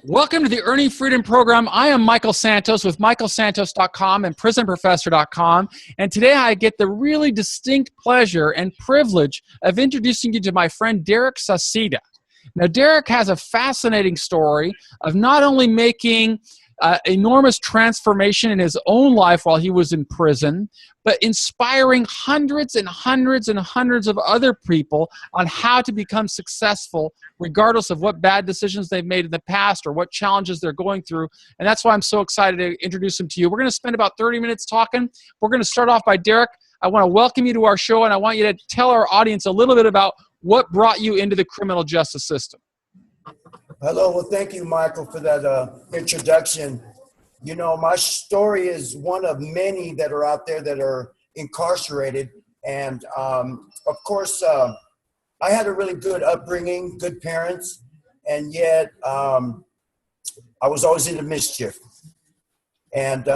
Welcome to the Earning Freedom Program. I am Michael Santos with michaelsantos.com and prisonprofessor.com. And today I get the really distinct pleasure and privilege of introducing you to my friend Derek Sauceda. Now, Derek has a fascinating story of not only making enormous transformation in his own life while he was in prison, but inspiring hundreds and hundreds and hundreds of other people on how to become successful regardless of what bad decisions they've made in the past or what challenges they're going through. And that's why I'm so excited to introduce him to you. We're going to spend about 30 minutes talking. We're going to start off by Derek. I want to welcome you to our show, and I want you to tell our audience a little bit about what brought you into the criminal justice system. Hello. Well, thank you, Michael, for that introduction. You know, my story is one of many that are out there that are incarcerated. And of course, I had a really good upbringing, good parents, and yet I was always into mischief. And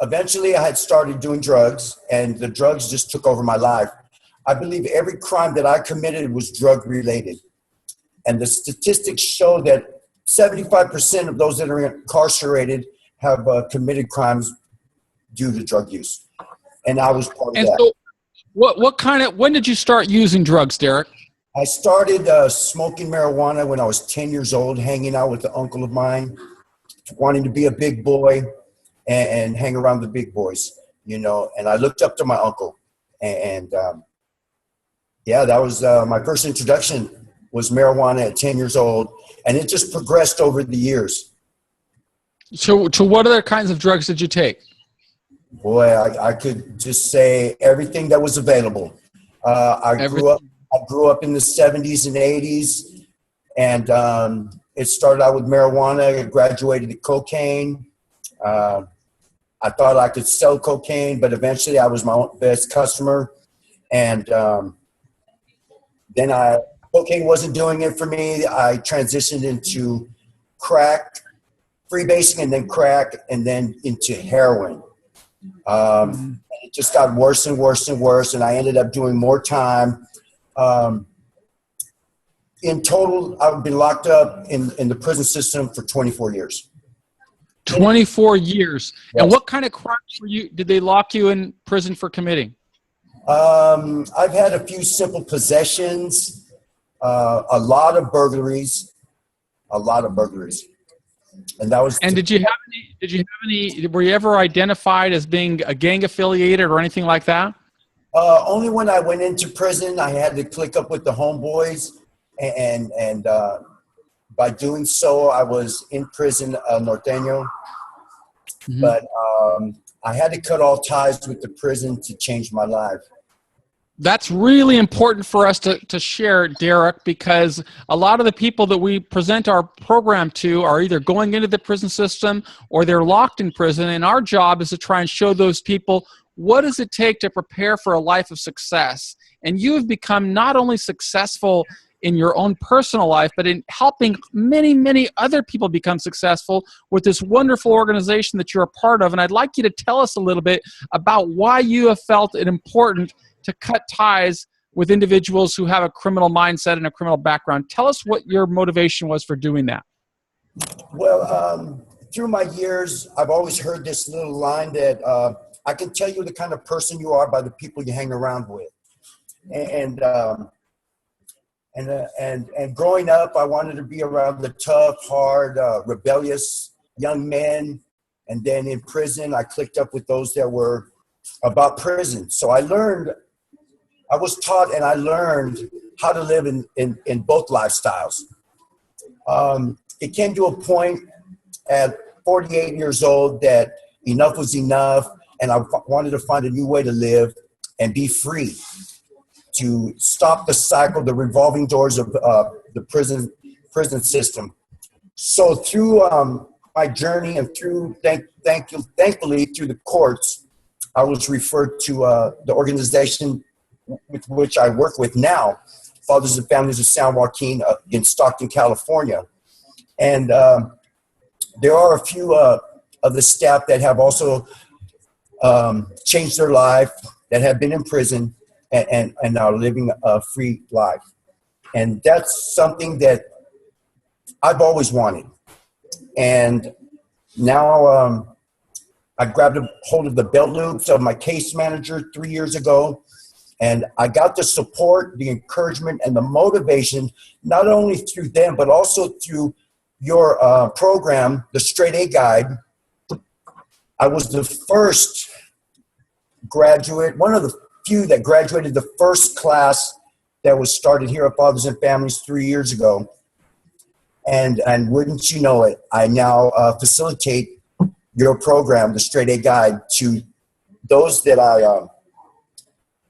eventually I had started doing drugs, and the drugs just took over my life. I believe every crime that I committed was drug related. And the statistics show that 75% of those that are incarcerated have committed crimes due to drug use. And I was part of that. So when did you start using drugs, Derek? I started smoking marijuana when I was 10 years old, hanging out with an uncle of mine, wanting to be a big boy and hang around the big boys, you know. And I looked up to my uncle. And yeah, that was my first introduction was marijuana at 10 years old. And it just progressed over the years. So what other kinds of drugs did you take? Boy, I could just say everything that was available. I grew up in the 70s and 80s, and it started out with marijuana. I graduated to cocaine. I thought I could sell cocaine, but eventually I was my own best customer. And then cocaine wasn't doing it for me. I transitioned into crack, freebasing, and then crack, and then into heroin. It just got worse and worse and worse, and I ended up doing more time. In total, I've been locked up in the prison system for 24 years. 24 years. Yes. And what kind of crimes did they lock you in prison for committing? I've had a few simple possessions, a lot of burglaries. And that was. And did you have any? Were you ever identified as being a gang affiliated or anything like that? Only when I went into prison, I had to click up with the homeboys, and by doing so, I was in prison, norteño. Mm-hmm. But I had to cut all ties with the prison to change my life. That's really important for us to share, Derek, because a lot of the people that we present our program to are either going into the prison system or they're locked in prison, and our job is to try and show those people what does it take to prepare for a life of success. And you have become not only successful in your own personal life, but in helping many, many other people become successful with this wonderful organization that you're a part of. And I'd like you to tell us a little bit about why you have felt it important to cut ties with individuals who have a criminal mindset and a criminal background. Tell us what your motivation was for doing that. Well, through my years, I've always heard this little line that I can tell you the kind of person you are by the people you hang around with. And growing up, I wanted to be around the tough, hard, rebellious young men. And then in prison, I clicked up with those that were about prison. So I was taught and I learned how to live in both lifestyles. It came to a point at 48 years old that enough was enough, and I wanted to find a new way to live and be free, to stop the cycle, the revolving doors of the prison system. So through my journey and through, thankfully, through the courts, I was referred to the organization with which I work with now, Fathers and Families of San Joaquin in Stockton, California. And there are a few of the staff that have also changed their life, that have been in prison and are living a free life. And that's something that I've always wanted. And now I grabbed a hold of the belt loops of my case manager 3 years ago. And I got the support, the encouragement, and the motivation, not only through them, but also through your program, the Straight A Guide. I was the first graduate, one of the few that graduated the first class that was started here at Fathers and Families 3 years ago. And wouldn't you know it, I now facilitate your program, the Straight A Guide, to those that I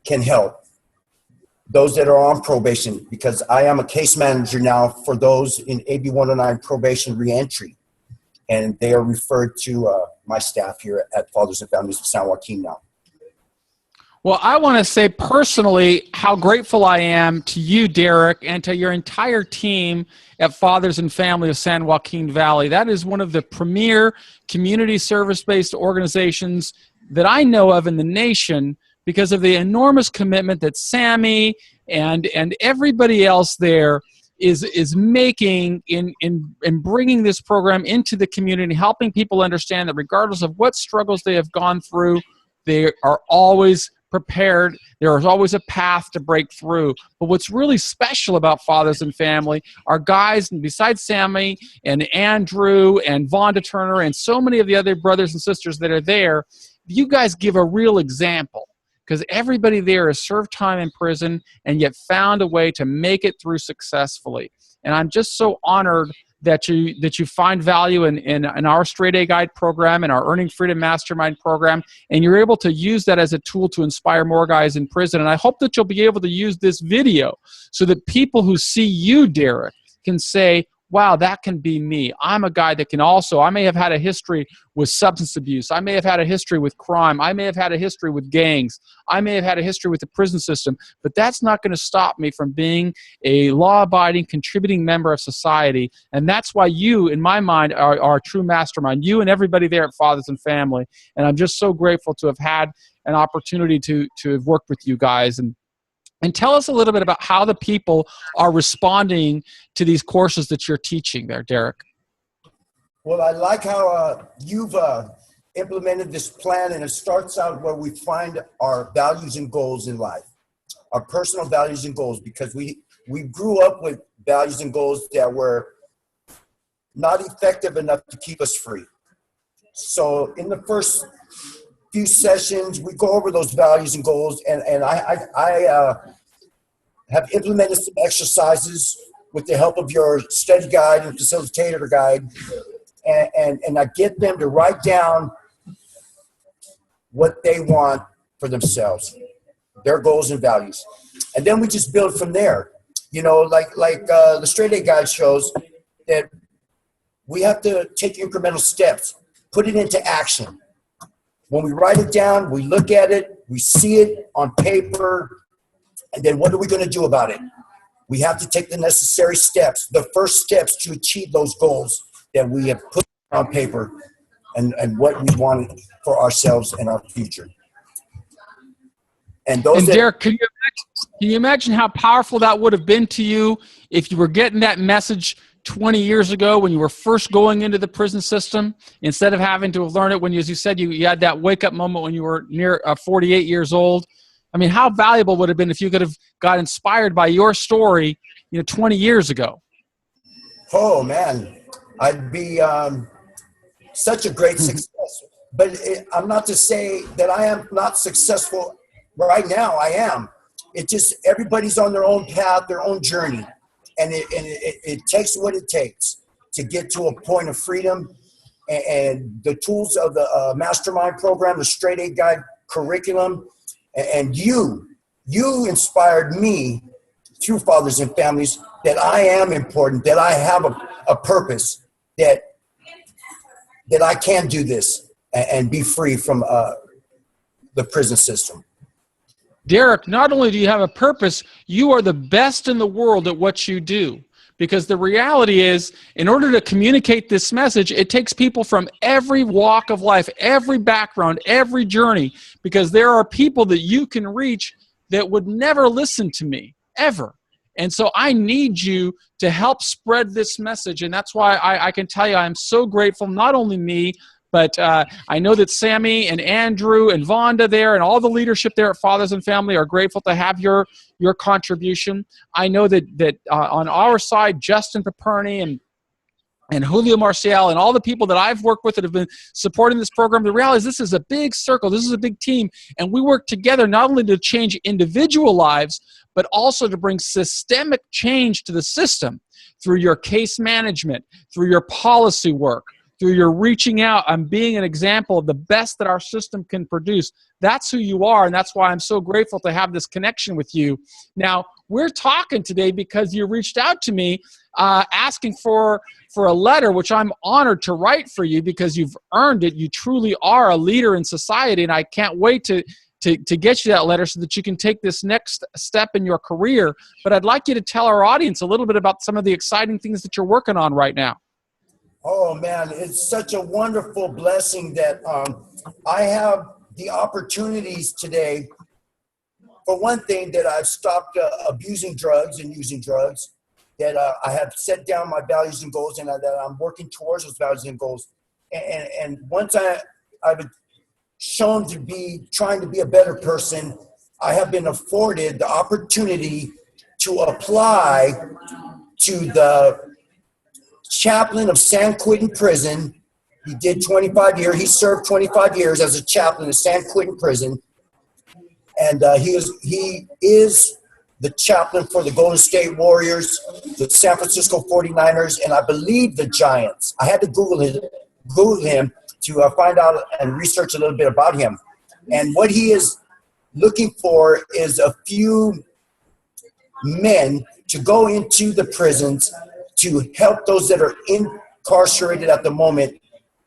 can help, those that are on probation, because I am a case manager now for those in AB 109 probation reentry, and they are referred to my staff here at Fathers and Families of San Joaquin now. Well, I want to say personally how grateful I am to you, Derek, and to your entire team at Fathers and Family of San Joaquin Valley. That is one of the premier community service-based organizations that I know of in the nation because of the enormous commitment that Sammy and everybody else there is making in bringing this program into the community, helping people understand that regardless of what struggles they have gone through, they are always prepared. There is always a path to break through. But what's really special about Fathers and Family are guys, besides Sammy and Andrew and Vonda Turner and so many of the other brothers and sisters that are there, you guys give a real example, because everybody there has served time in prison and yet found a way to make it through successfully. And I'm just so honored that you find value in our Straight A Guide program and our Earning Freedom Mastermind program, and you're able to use that as a tool to inspire more guys in prison. And I hope that you'll be able to use this video so that people who see you, Derek, can say, wow, that can be me. I'm a guy that can also, I may have had a history with substance abuse. I may have had a history with crime. I may have had a history with gangs. I may have had a history with the prison system, but that's not going to stop me from being a law-abiding, contributing member of society. And that's why you, in my mind, are a true mastermind, you and everybody there at Fathers and Family. And I'm just so grateful to have had an opportunity to have worked with you guys. And tell us a little bit about how the people are responding to these courses that you're teaching there, Derek. Well, I like how you've implemented this plan, and it starts out where we find our values and goals in life, our personal values and goals, because we grew up with values and goals that were not effective enough to keep us free. So in the first few sessions, we go over those values and goals, and I have implemented some exercises with the help of your study guide and facilitator guide, and I get them to write down what they want for themselves, their goals and values, and then we just build from there. You know, like the Straight A Guide shows that we have to take incremental steps, put it into action. When we write it down, we look at it, we see it on paper, and then what are we going to do about it? We have to take the necessary steps, the first steps to achieve those goals that we have put on paper and what we want for ourselves and our future. And Derek, can you imagine how powerful that would have been to you if you were getting that message 20 years ago when you were first going into the prison system, instead of having to learn it when, as you said, you had that wake-up moment when you were near 48 years old? I mean, how valuable would it have been if you could have got inspired by your story, 20 years ago? Oh, man, I'd be such a great success. But I'm not to say that I am not successful right now. I am. It just, everybody's on their own path, their own journey. And it takes what it takes to get to a point of freedom. And the tools of the mastermind program, the Straight A Guide curriculum, and you inspired me through Fathers and Families that I am important, that I have a purpose, that I can do this and be free from the prison system. Derek, not only do you have a purpose, you are the best in the world at what you do. Because the reality is, in order to communicate this message, it takes people from every walk of life, every background, every journey, because there are people that you can reach that would never listen to me, ever. And so I need you to help spread this message. And that's why I can tell you I'm so grateful, not only me, but I know that Sammy and Andrew and Vonda there and all the leadership there at Fathers and Family are grateful to have your contribution. I know that on our side, Justin Paperny and Julio Marcial and all the people that I've worked with that have been supporting this program, the reality is this is a big circle. This is a big team. And we work together not only to change individual lives, but also to bring systemic change to the system through your case management, through your policy work, through your reaching out and being an example of the best that our system can produce. That's who you are, and that's why I'm so grateful to have this connection with you. Now, we're talking today because you reached out to me asking for a letter, which I'm honored to write for you because you've earned it. You truly are a leader in society, and I can't wait to get you that letter so that you can take this next step in your career. But I'd like you to tell our audience a little bit about some of the exciting things that you're working on right now. Oh, man, it's such a wonderful blessing that I have the opportunities today. For one thing, that I've stopped abusing drugs and using drugs, that I have set down my values and goals, and that I'm working towards those values and goals. And once I've shown to be trying to be a better person, I have been afforded the opportunity to apply to the chaplain of San Quentin Prison. He did 25 years. He served 25 years as a chaplain at San Quentin Prison. And he is the chaplain for the Golden State Warriors, the San Francisco 49ers, and I believe the Giants. I had to Google him to find out and research a little bit about him. And what he is looking for is a few men to go into the prisons to help those that are incarcerated at the moment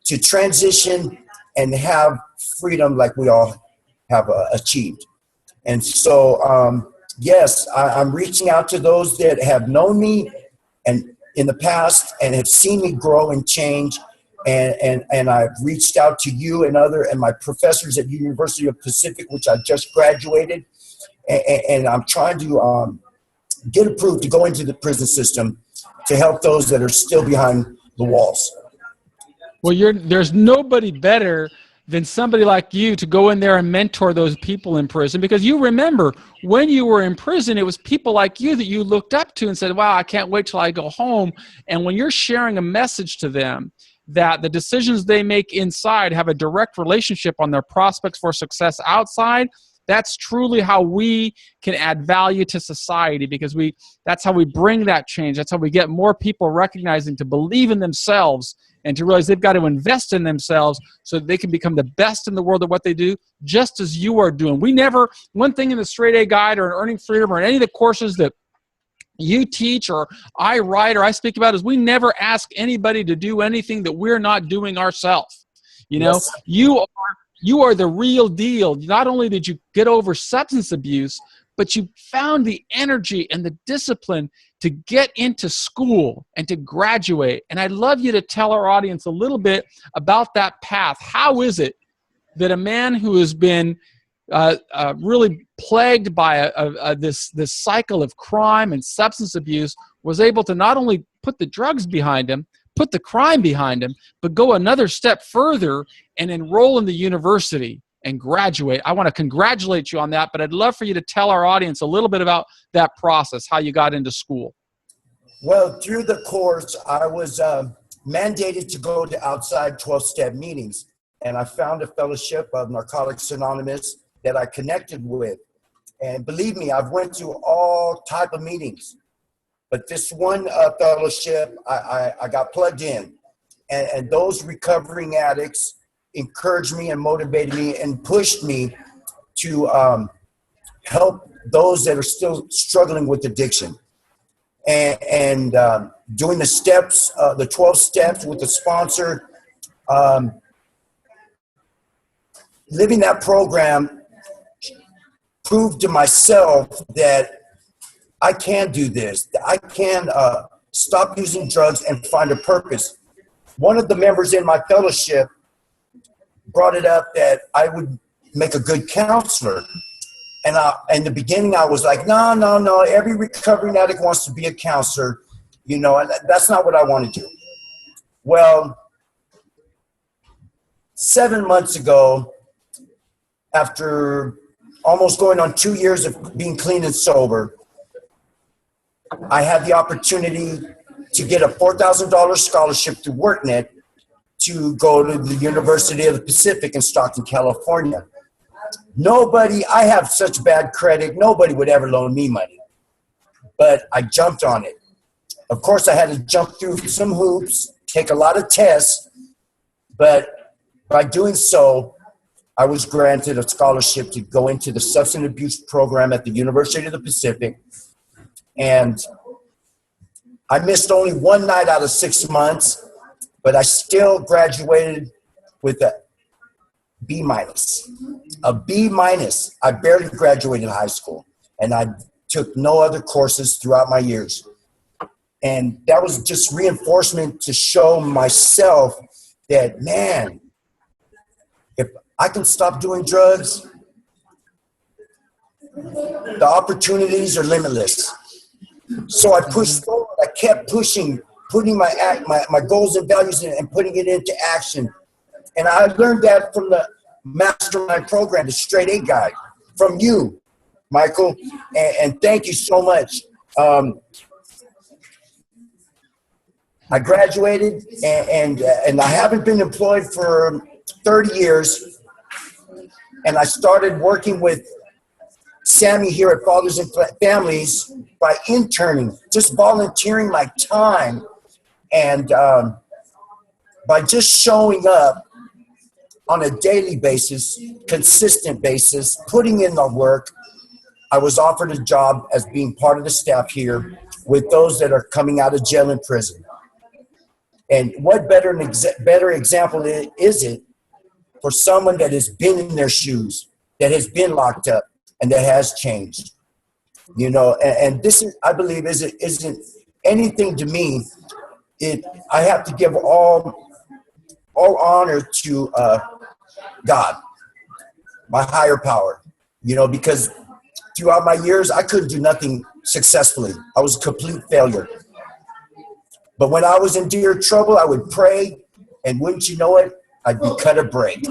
to transition and have freedom like we all have achieved. And so, yes, I'm reaching out to those that have known me and in the past and have seen me grow and change. And I've reached out to you and my professors at University of Pacific, which I just graduated. And I'm trying to get approved to go into the prison system to help those that are still behind the walls. Well, there's nobody better than somebody like you to go in there and mentor those people in prison, because you remember when you were in prison, it was people like you that you looked up to and said, wow, I can't wait till I go home. And when you're sharing a message to them that the decisions they make inside have a direct relationship on their prospects for success outside, that's truly how we can add value to society, because that's how we bring that change. That's how we get more people recognizing to believe in themselves and to realize they've got to invest in themselves so that they can become the best in the world at what they do, just as you are doing. One thing in the Straight A Guide or in Earning Freedom or in any of the courses that you teach or I write or I speak about is we never ask anybody to do anything that we're not doing ourselves. You know, yes. You are the real deal. Not only did you get over substance abuse, but you found the energy and the discipline to get into school and to graduate. And I'd love you to tell our audience a little bit about that path. How is it that a man who has been really plagued by this cycle of crime and substance abuse was able to not only put the drugs behind him, put the crime behind him, but go another step further and enroll in the university and graduate? I want to congratulate you on that, but I'd love for you to tell our audience a little bit about that process, how you got into school. Well, through the course, I was mandated to go to outside 12-step meetings, and I found a fellowship of Narcotics Anonymous that I connected with. And believe me, I've went to all type of meetings, but this one fellowship, I got plugged in, and those recovering addicts encouraged me and motivated me and pushed me to help those that are still struggling with addiction. And doing the steps, the 12 steps with the sponsor, living that program proved to myself that I can do this. I can stop using drugs and find a purpose. One of the members in my fellowship brought it up that I would make a good counselor. And in the beginning, I was like, no, no, no. Every recovering addict wants to be a counselor, you know, and that's not what I want to do. Well, 7 months ago, after almost going on 2 years of being clean and sober, I had the opportunity to get a $4,000 scholarship through WorkNet to go to the University of the Pacific in Stockton, California. I have such bad credit, nobody would ever loan me money. But I jumped on it. Of course, I had to jump through some hoops, take a lot of tests, but by doing so, I was granted a scholarship to go into the substance abuse program at the University of the Pacific. And I missed only one night out of 6 months, but I still graduated with a B minus. A B minus. I barely graduated high school, and I took no other courses throughout my years. And that was just reinforcement to show myself that, man, if I can stop doing drugs, the opportunities are limitless. So I pushed forward. I kept pushing, putting my goals and values in and putting it into action. And I learned that from the mastermind program, the Straight A Guide, from you, Michael. And thank you so much. I graduated, and I haven't been employed for 30 years. And I started working with Sammy here at Fathers and Families by interning, just volunteering my time, and by just showing up on a daily basis, consistent basis, putting in the work. I was offered a job as being part of the staff here with those that are coming out of jail and prison. And what better example is it for someone that has been in their shoes, that has been locked up, and that has changed? You know, and this is, I believe, isn't anything to me. I have to give all honor to God, my higher power. You know, because throughout my years, I couldn't do nothing successfully. I was a complete failure. But when I was in dear trouble, I would pray, and wouldn't you know it, I'd be cut a break.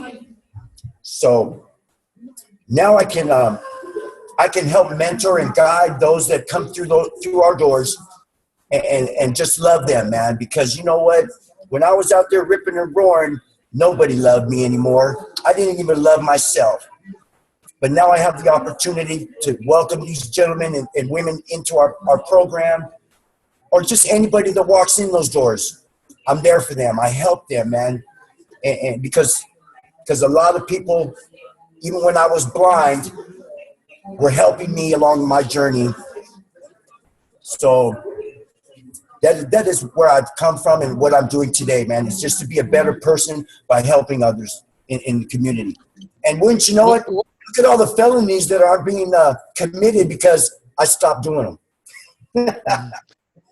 So now I can help mentor and guide those that come through our doors, and just love them, man. Because you know what? When I was out there ripping and roaring, nobody loved me anymore. I didn't even love myself. But now I have the opportunity to welcome these gentlemen and women into our program, or just anybody that walks in those doors. I'm there for them. I help them, man. And because a lot of people, even when I was blind, were helping me along my journey. So that is where I've come from and what I'm doing today, man. It's just to be a better person by helping others in the community. And wouldn't you know it, look at all the felonies that are being committed because I stopped doing them.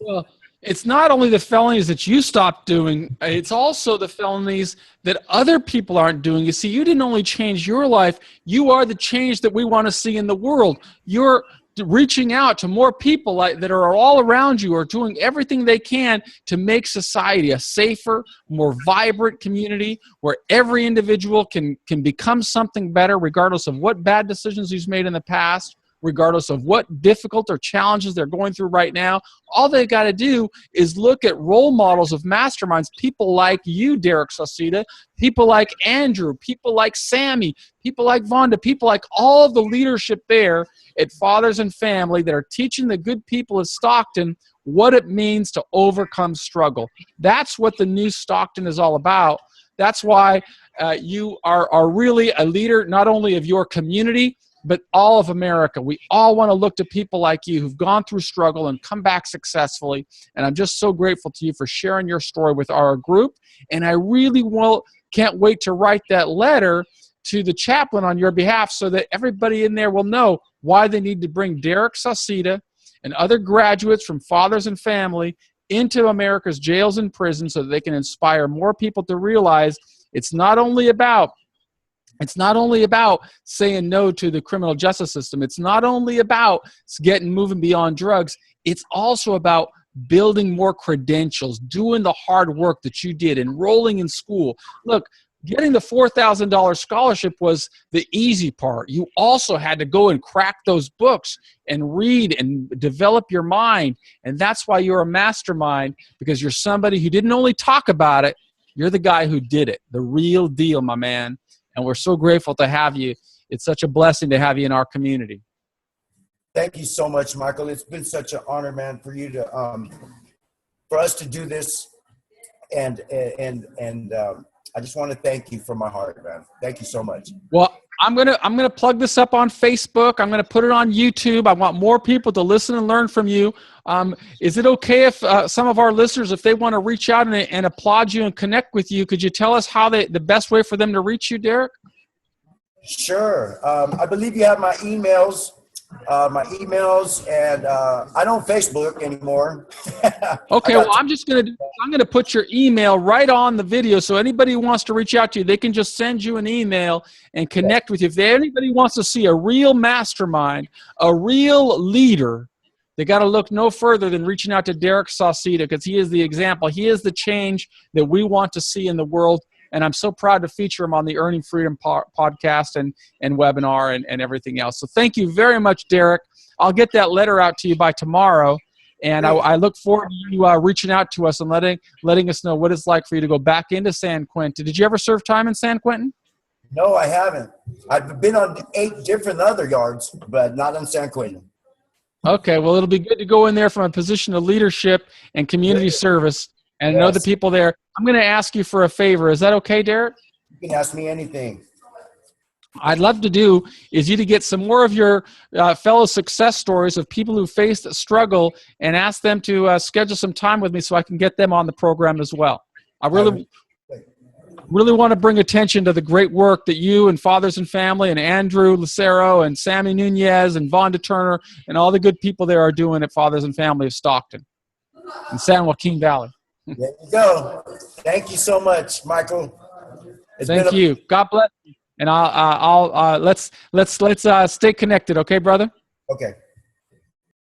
Well, it's not only the felonies that you stopped doing, it's also the felonies that other people aren't doing. You see, you didn't only change your life, you are the change that we want to see in the world. You're reaching out to more people that are all around you, are doing everything they can to make society a safer, more vibrant community where every individual can become something better regardless of what bad decisions he's made in the past, regardless of what difficult or challenges they're going through right now. All they've got to do is look at role models of masterminds, people like you, Derek Sauceda, people like Andrew, people like Sammy, people like Vonda, people like all of the leadership there at Fathers and Family that are teaching the good people of Stockton what it means to overcome struggle. That's what the new Stockton is all about. That's why you are really a leader not only of your community, but all of America. We all want to look to people like you who've gone through struggle and come back successfully. And I'm just so grateful to you for sharing your story with our group. And I really can't wait to write that letter to the chaplain on your behalf so that everybody in there will know why they need to bring Derek Sauceda and other graduates from Fathers and Family into America's jails and prisons so that they can inspire more people to realize it's not only about It's not only about saying no to the criminal justice system. It's not only about moving beyond drugs. It's also about building more credentials, doing the hard work that you did, enrolling in school. Look, getting the $4,000 scholarship was the easy part. You also had to go and crack those books and read and develop your mind. And that's why you're a mastermind, because you're somebody who didn't only talk about it, you're the guy who did it, the real deal, my man. And we're so grateful to have you. It's such a blessing to have you in our community. Thank you so much, Michael. It's been such an honor, man, for you to, for us to do this. And I just want to thank you from my heart, man. Thank you so much. Well, I'm gonna plug this up on Facebook. I'm gonna put it on YouTube. I want more people to listen and learn from you. Is it okay if some of our listeners, if they want to reach out and applaud you and connect with you, could you tell us how the best way for them to reach you, Derek? Sure. I believe you have my emails. And I don't Facebook anymore. Okay, well, I'm gonna put your email right on the video, so anybody who wants to reach out to you, they can just send you an email and connect with you. If anybody wants to see a real mastermind, a real leader, they got to look no further than reaching out to Derek Sauceda, because he is the example. He is the change that we want to see in the world. And I'm so proud to feature him on the Earning Freedom podcast and webinar and everything else. So thank you very much, Derek. I'll get that letter out to you by tomorrow. And I look forward to you reaching out to us and letting us know what it's like for you to go back into San Quentin. Did you ever serve time in San Quentin? No, I haven't. I've been on 8 different other yards, but not in San Quentin. Okay, well, it'll be good to go in there from a position of leadership and community service and know the people there. I'm going to ask you for a favor. Is that okay, Derek? You can ask me anything. I'd love to do is you to get some more of your fellow success stories of people who faced a struggle and ask them to schedule some time with me so I can get them on the program as well. I really want to bring attention to the great work that you and Fathers and Family and Andrew Lucero and Sammy Nunez and Vonda Turner and all the good people there are doing at Fathers and Family of Stockton in San Joaquin Valley. There you go. Thank you so much, Michael. Thank you. God bless you. And let's stay connected, okay, brother? Okay.